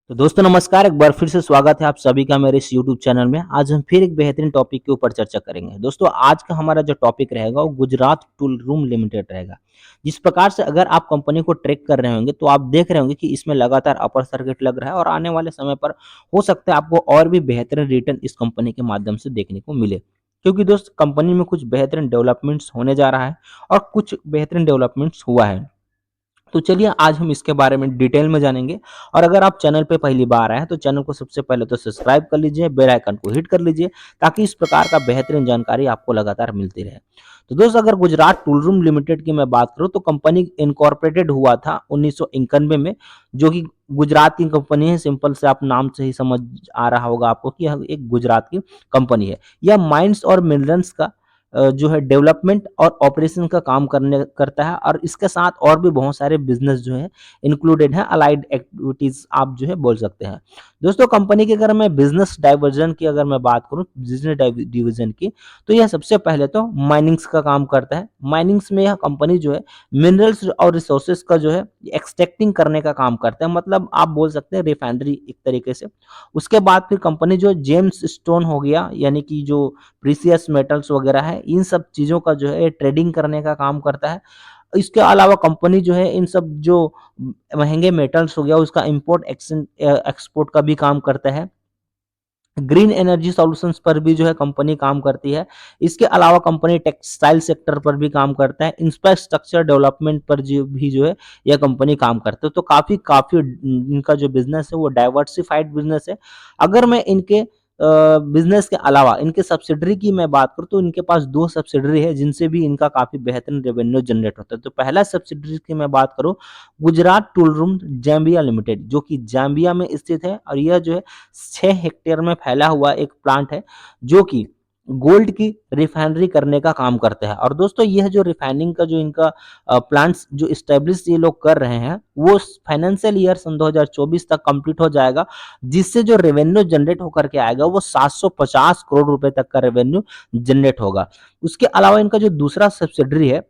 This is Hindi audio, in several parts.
तो दोस्तों नमस्कार, एक बार फिर से स्वागत है आप सभी का मेरे इस यूट्यूब चैनल में। आज हम फिर एक बेहतरीन टॉपिक के ऊपर चर्चा करेंगे। दोस्तों आज का हमारा जो टॉपिक रहेगा वो गुजरात टूल रूम लिमिटेड रहेगा। जिस प्रकार से अगर आप कंपनी को ट्रैक कर रहे होंगे तो आप देख रहे होंगे कि इसमें लगातार अपर सर्किट लग रहा है और आने वाले समय पर हो सकता है आपको और भी बेहतरीन रिटर्न इस कंपनी के माध्यम से देखने को मिले। क्योंकि दोस्त कंपनी में कुछ बेहतरीन डेवलपमेंट्स होने जा रहा है और कुछ बेहतरीन डेवलपमेंट्स हुआ है। तो चलिए आज हम इसके बारे में डिटेल में जानेंगे। और अगर आप चैनल पे पहली बार आए हैं तो चैनल को सबसे पहले तो सब्सक्राइब कर लीजिए, बेल आइकन को हिट कर लीजिए ताकि इस प्रकार का बेहतरीन जानकारी आपको लगातार मिलती रहे। तो दोस्तों अगर गुजरात टूल रूम लिमिटेड की मैं बात करूं तो कंपनी इनकॉर्पोरेटेड हुआ था 1991 में, जो कि गुजरात की कंपनी है। सिंपल से आप नाम से ही समझ आ रहा होगा आपको कि यह एक गुजरात की कंपनी है। यह माइंस और मिनरल्स का जो है डेवलपमेंट और ऑपरेशन का काम करने करता है और इसके साथ और भी बहुत सारे बिजनेस जो है इंक्लूडेड है, अलाइड एक्टिविटीज आप जो है बोल सकते हैं। दोस्तों कंपनी के अगर मैं बिजनेस डाइवर्जन की अगर मैं बात करूं, बिजनेस डिवीजन की, तो यह सबसे पहले तो माइनिंग्स का काम करता है। माइनिंग्स में यह कंपनी जो है मिनरल्स और रिसोर्सेज का जो है एक्सट्रैक्टिंग करने का काम करता है, मतलब आप बोल सकते हैं रिफाइनरी एक तरीके से। उसके बाद फिर कंपनी जो जेम्स स्टोन हो गया, यानी कि जो प्रीसियस मेटल्स वगैरह है, इन सब चीज़ों का जो है ट्रेडिंग करने का काम करता है। इसके अलावा कंपनी जो है इन सब जो महंगे मेटल्स हो गया उसका इंपोर्ट एक्सपोर्ट का भी काम करता है। ग्रीन एनर्जी सॉल्यूशंस पर भी जो है कंपनी काम करती है। इसके अलावा कंपनी टेक्सटाइल सेक्टर पर भी काम करता है। इंफ्रास्ट्रक्चर डेवलपमेंट पर जो है यह कंपनी काम करता है। तो काफ़ी काफ़ी इनका जो बिज़नेस है वो डाइवर्सिफाइड बिज़नेस है। अगर मैं इनके बिज़नेस के अलावा इनके सब्सिडरी की मैं बात करूँ तो इनके पास 2 सब्सिडरी है जिनसे भी इनका काफ़ी बेहतरीन रेवेन्यू जनरेट होता है। तो पहला सब्सिडरी की मैं बात करूँ, Gujarat tool room Zambia limited, जो कि ज़ाम्बिया में स्थित है और यह जो है 6 हेक्टेयर में फैला हुआ एक प्लांट है जो कि गोल्ड की रिफाइनरी करने का काम करता है। और दोस्तों यह जो रिफाइनिंग का जो इनका प्लांट्स जो इस्टेब्लिश ये लोग कर रहे हैं वो फाइनेंशियल ईयर सन 2024 तक कंप्लीट हो जाएगा, जिससे जो रेवेन्यू जनरेट होकर के आएगा वो 750 करोड़ रुपए तक का रेवेन्यू जनरेट होगा। उसके अलावा इनका जो दूसरा सब्सिडरी है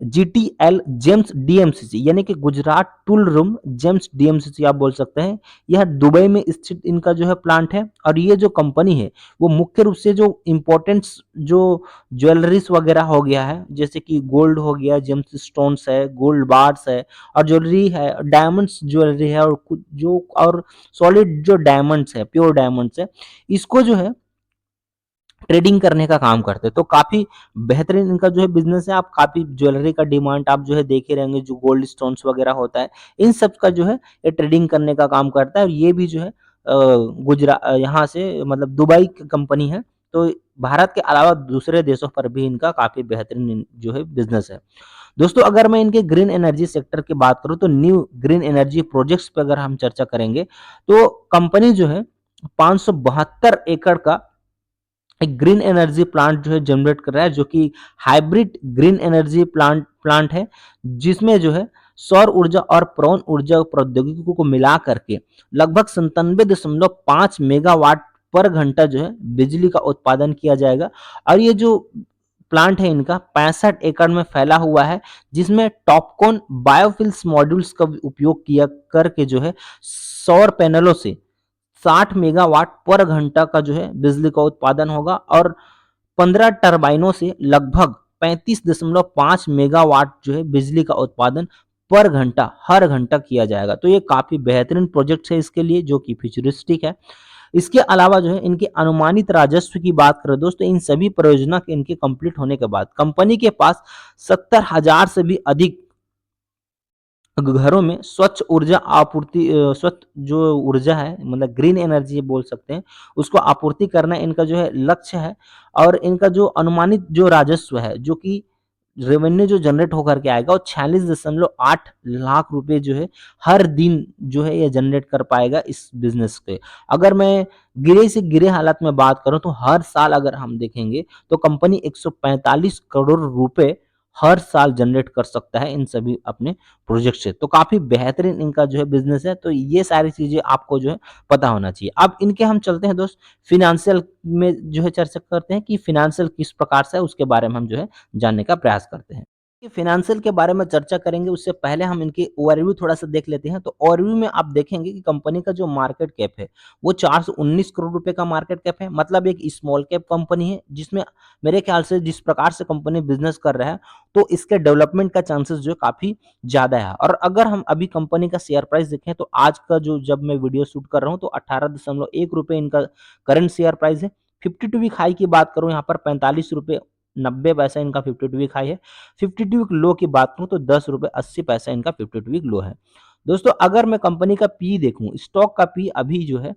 जीटीएल जेम्स डीएमसीसी, यानी कि Gujarat tool room James DMCC आप बोल सकते हैं। यह दुबई में स्थित इनका जो है प्लांट है और ये जो कंपनी है वो मुख्य रूप से जो इम्पोर्टेंट्स जो ज्वेलरीज वगैरह हो गया है, जैसे कि गोल्ड हो गया, जेम्स स्टोन्स है, गोल्ड बार्स है और ज्वेलरी है, डायमंड्स ज्वेलरी है और कुछ जो और सॉलिड जो डायमंड्स है, प्योर डायमंड्स है, इसको जो है ट्रेडिंग करने का काम करते हैं। तो काफ़ी बेहतरीन इनका जो है बिज़नेस है। आप काफ़ी ज्वेलरी का डिमांड आप जो है देख ही रहेंगे, जो गोल्ड स्टोन्स वगैरह होता है, इन सब का जो है ये ट्रेडिंग करने का काम करता है। और ये भी जो है यहाँ से मतलब दुबई की कंपनी है। तो भारत के अलावा दूसरे देशों पर भी इनका काफ़ी बेहतरीन जो है बिज़नेस है। दोस्तों अगर मैं इनके ग्रीन एनर्जी सेक्टर की बात करूँ तो न्यू ग्रीन एनर्जी प्रोजेक्ट्स पे अगर हम चर्चा करेंगे तो कंपनी जो है 572 एकड़ का एक ग्रीन एनर्जी प्लांट जो है जनरेट कर रहा है, जो कि हाइब्रिड ग्रीन एनर्जी प्लांट है, जिसमें जो है सौर ऊर्जा और पवन ऊर्जा प्रौद्योगिकी को मिला करके लगभग 97.5 मेगावाट पर घंटा जो है बिजली का उत्पादन किया जाएगा। और ये जो प्लांट है इनका 65 एकड़ में फैला हुआ है, जिसमें टॉपकॉन बायोफिल्स मॉड्यूल्स का उपयोग किया करके जो है सौर पैनलों से 60 मेगावाट पर घंटा का जो है बिजली का उत्पादन होगा और 15 टरबाइनों से लगभग 35.5 मेगावाट जो है बिजली का उत्पादन पर घंटा हर घंटा किया जाएगा। तो ये काफ़ी बेहतरीन प्रोजेक्ट है इसके लिए, जो कि फ्यूचरिस्टिक है। इसके अलावा जो है इनके अनुमानित राजस्व की बात करें दोस्तों, इन सभी परियोजना के इनके कंप्लीट होने के बाद कंपनी के पास 70,000 से भी अधिक घरों में स्वच्छ ऊर्जा आपूर्ति स्वच्छ जो ऊर्जा है, मतलब ग्रीन एनर्जी बोल सकते हैं, उसको आपूर्ति करना इनका जो है लक्ष्य है। और इनका जो अनुमानित जो राजस्व है, जो कि रेवेन्यू जो जनरेट होकर के आएगा वो 46.8 लाख रुपए जो है हर दिन जो है ये जनरेट कर पाएगा इस बिजनेस पे। अगर मैं गिरे से गिरे हालात में बात करूं तो हर साल अगर हम देखेंगे तो कंपनी 145 करोड़ रुपए हर साल जनरेट कर सकता है इन सभी अपने प्रोजेक्ट से। तो काफ़ी बेहतरीन इनका जो है बिज़नेस है। तो ये सारी चीज़ें आपको जो है पता होना चाहिए। अब इनके हम चलते हैं दोस्त फ़िनांशियल में जो है चर्चा करते हैं कि फ़िनांशियल किस प्रकार से है, उसके बारे में हम जो है जानने का प्रयास करते हैं। फ़ाइनेंशियल के बारे में चर्चा करेंगे उससे पहले हम इनकी ओवरव्यू थोड़ा-सा देख लेते हैं। तो ओवरव्यू में आप देखेंगे कि कंपनी का जो मार्केट कैप है, वो 419 करोड़ रुपए का मार्केट कैप है। मतलब एक स्मॉल कैप कंपनी है, जिसमें मेरे ख्याल से जिस प्रकार से कंपनी बिज़नेस कर रहा है, तो इसके डेवलपमेंट का चांसेस जो है काफ़ी ज़्यादा है। और अगर हम अभी कंपनी का शेयर प्राइस देखें, तो आज का जो जब मैं वीडियो शूट कर रहा हूँ, तो 18.1 रुपए इनका करंट शेयर प्राइस है। 52 वीक हाई की बात करूँ यहाँ पर 45 रुपए 90 पैसा इनका 52 वीक हाई है। 52 वीक लो की बात करूँ तो 10 रुपए 80 पैसा इनका 52 वीक लो है। दोस्तों अगर मैं कंपनी का पी देखूँ, स्टॉक का पी अभी जो है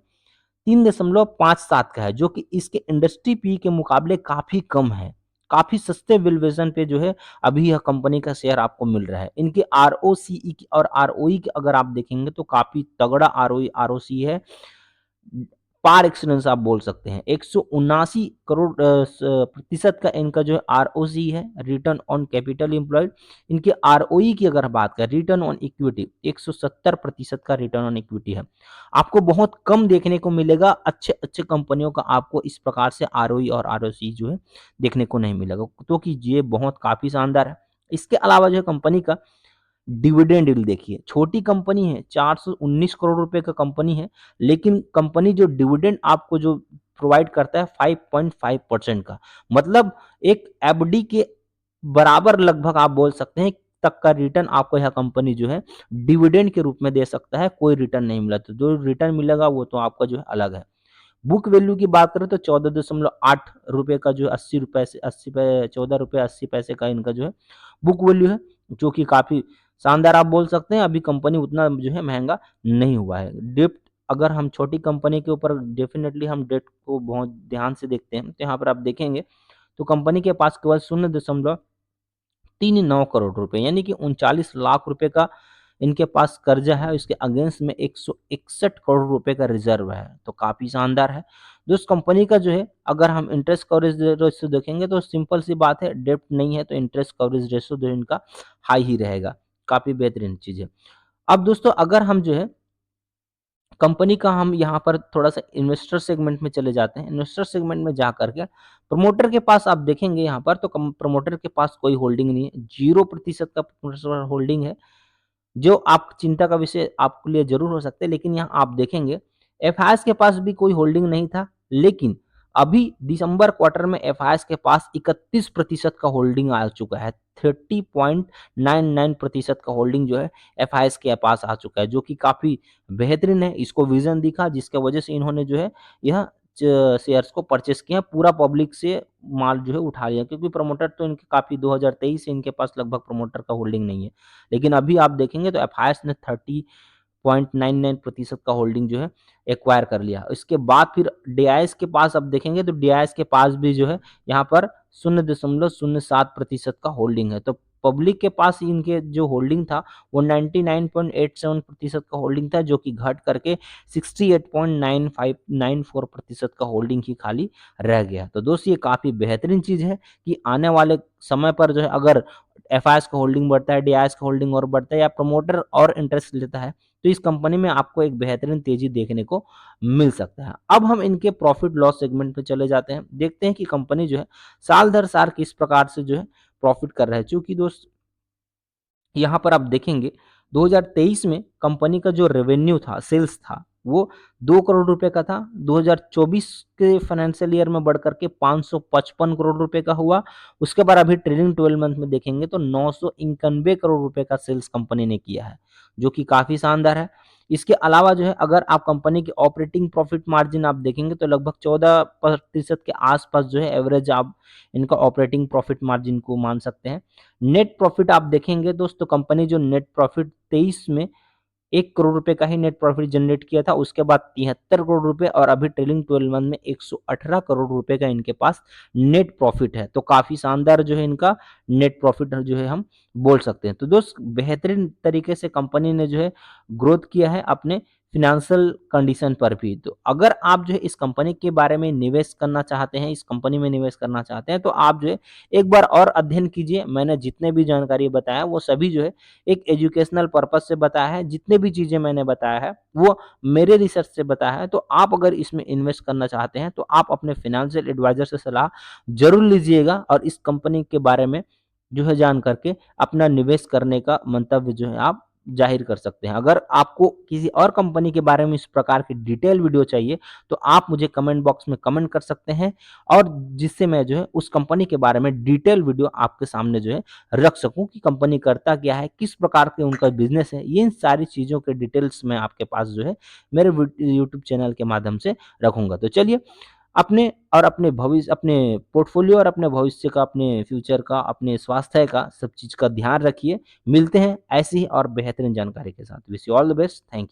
3.57 का है, जो कि इसके इंडस्ट्री पी के मुकाबले काफ़ी कम है। काफ़ी सस्ते वैल्यूएशन पे जो है अभी यह कंपनी का शेयर आपको मिल रहा है। इनकी आरओसीई की और आरओई की अगर आप देखेंगे तो काफ़ी तगड़ा आरओई आरओसी है। पार एक्सीलेंस आप बोल सकते हैं। 179 करोड़ प्रतिशत का इनका जो है आरओसी है, रिटर्न ऑन कैपिटल एम्प्लॉयड। इनकी आरओई की अगर बात करें, रिटर्न ऑन इक्विटी 170% का रिटर्न ऑन इक्विटी है। आपको बहुत कम देखने को मिलेगा, अच्छे-अच्छे कंपनियों का आपको इस प्रकार से आरओई और आरओसी जो है देखने को नहीं मिलेगा, तो कि ये बहुत काफ़ी शानदार है। इसके अलावा जो है कंपनी का डिविडेंड यील्ड देखिए, छोटी कंपनी है, 419 करोड़ रुपए का कंपनी है, लेकिन कंपनी जो डिविडेंड आपको जो प्रोवाइड करता है 5.5% का, मतलब एक एफडी के बराबर लगभग आप बोल सकते हैं तक का रिटर्न आपको यह कंपनी जो है डिविडेंड के रूप में दे सकता है। कोई रिटर्न नहीं मिला तो जो रिटर्न मिलेगा वो तो आपका जो है अलग है। बुक वैल्यू की बात करें तो 14.8 रुपए का जो है 80 रुपए से 80 पै 14 रुपए 80 पैसे का इनका जो है बुक वैल्यू है, जो कि काफ़ी शानदार आप बोल सकते हैं। अभी कंपनी उतना जो है महँगा नहीं हुआ है। डेब्ट अगर हम छोटी कंपनी के ऊपर डेफ़िनेटली हम डेट को बहुत ध्यान से देखते हैं, तो यहाँ पर आप देखेंगे तो कंपनी के पास केवल 0.39 करोड़ रुपए यानी कि 39 लाख रुपए का इनके पास कर्जा है। इसके अगेंस्ट में 161 करोड़ रुपए का रिजर्व है, तो काफ़ी शानदार है। दोस्त कंपनी का जो है अगर हम इंटरेस्ट कवरेज रेशियो देखेंगे तो सिंपल सी बात है, डेब्ट नहीं है तो इंटरेस्ट कवरेज रेशियो जो है इनका हाई ही रहेगा। काफ़ी बेहतरीन चीज़ है। अब दोस्तों अगर हम जो है कंपनी का हम यहाँ पर थोड़ा-सा इन्वेस्टर सेगमेंट में चले जाते हैं। इन्वेस्टर सेगमेंट में जा कर के प्रमोटर के पास आप देखेंगे यहाँ पर तो कम प्रमोटर के पास कोई होल्डिंग नहीं है। 0% का प्रमोटर होल्डिंग है, जो आप चिंता का विषय आपके लिए ज़रूर हो सकता है। लेकिन यहाँ आप देखेंगे एफआईएस के पास भी कोई होल्डिंग नहीं था, लेकिन अभी दिसंबर क्वार्टर में एफआईएस के पास 31% का होल्डिंग आ चुका है। 30.99% का होल्डिंग जो है एफआईएस के पास आ चुका है, जो कि काफ़ी बेहतरीन है। इसको विज़न दिखा जिसकी वजह से इन्होंने जो है यह शेयर्स को परचेस किया, पूरा पब्लिक से माल जो है उठा लिया, क्योंकि प्रमोटर तो इनके काफ़ी 2023 से इनके पास लगभग प्रमोटर का होल्डिंग नहीं है। लेकिन अभी आप देखेंगे तो एफआईएस ने 30.99% का होल्डिंग जो है एक्वायर कर लिया। इसके बाद फिर डीआईएस के पास आप देखेंगे तो डीआईएस के पास भी जो है यहाँ पर 0.07% का होल्डिंग है। तो पब्लिक के पास इनके जो होल्डिंग था वो 99.87% का होल्डिंग था, जो कि घट करके 68.9594% का होल्डिंग ही खाली रह गया। तो दोस्त ये काफ़ी बेहतरीन चीज़ है कि आने वाले समय पर जो है अगर एफआईएस का होल्डिंग बढ़ता है, डीआईएस का होल्डिंग और बढ़ता है या प्रमोटर और इंटरेस्ट लेता है, तो इस कंपनी में आपको एक बेहतरीन तेज़ी देखने को मिल सकता है। अब हम इनके प्रॉफ़िट लॉस सेगमेंट पे चले जाते हैं। देखते हैं कि कंपनी जो है साल दर साल किस प्रकार से जो है प्रॉफ़िट कर रहा है। चूँकि दोस्त यहाँ पर आप देखेंगे 2023 में कंपनी का जो रेवेन्यू था, सेल्स था, वो 2 करोड़ रुपए का था। 2024 के फाइनेंशियल ईयर में बढ़ कर के 555 करोड़ रुपए का हुआ। उसके बाद अभी ट्रेलिंग 12 मंथ में देखेंगे तो 991 करोड़ रुपए का सेल्स कंपनी ने किया है, जो कि काफ़ी शानदार है। इसके अलावा जो है अगर आप कंपनी की ऑपरेटिंग प्रॉफिट मार्जिन आप देखेंगे तो लगभग 14% के आस-पास जो है एवरेज आप इनका ऑपरेटिंग प्रॉफिट मार्जिन को मान सकते हैं। नेट प्रॉफिट आप देखेंगे दोस्तों, कंपनी जो नेट प्रॉफिट 23 में 1 करोड़ रुपए का ही नेट प्रॉफिट जनरेट किया था, उसके बाद 73 करोड़ रुपए और अभी ट्रेलिंग 12 मंथ में 118 करोड़ रुपए का इनके पास नेट प्रॉफिट है। तो काफ़ी शानदार जो है इनका नेट प्रॉफिट जो है हम बोल सकते हैं। तो दोस्त बेहतरीन तरीके से कंपनी ने जो है ग्रोथ किया है अपने फ़ाइनेंशियल कंडीशन पर भी। तो अगर आप जो है इस कंपनी के बारे में निवेश करना चाहते हैं, इस कंपनी में निवेश करना चाहते हैं, तो आप जो है एक बार और अध्ययन कीजिए। मैंने जितने भी जानकारी बताया वो सभी जो है एक एजुकेशनल पर्पज़ से बताया है। जितने भी चीज़ें मैंने बताया है वो मेरे रिसर्च से बताया है। तो आप अगर इसमें इन्वेस्ट करना चाहते हैं तो आप अपने फ़ाइनेंशियल एडवाइज़र से सलाह ज़रूर लीजिएगा और इस कंपनी के बारे में जो है जान करके अपना निवेश करने का मंतव्य जो है आप ज़ाहिर कर सकते हैं। अगर आपको किसी और कंपनी के बारे में इस प्रकार की डिटेल वीडियो चाहिए, तो आप मुझे कमेंट बॉक्स में कमेंट कर सकते हैं और जिससे मैं जो है उस कंपनी के बारे में डिटेल वीडियो आपके सामने जो है रख सकूँ कि कंपनी करता क्या है, किस प्रकार के उनका बिज़नेस है, इन सारी चीज़ों के डिटेल्स मैं आपके पास जो है मेरे यूट्यूब चैनल के माध्यम से रखूँगा। तो चलिए अपने और अपने भविष्य अपने पोर्टफ़ोलियो और अपने भविष्य का, अपने फ्यूचर का, अपने स्वास्थ्य का, सब चीज़ का ध्यान रखिए। मिलते हैं ऐसी ही और बेहतरीन जानकारी के साथ। Wish you all the best. Thank you.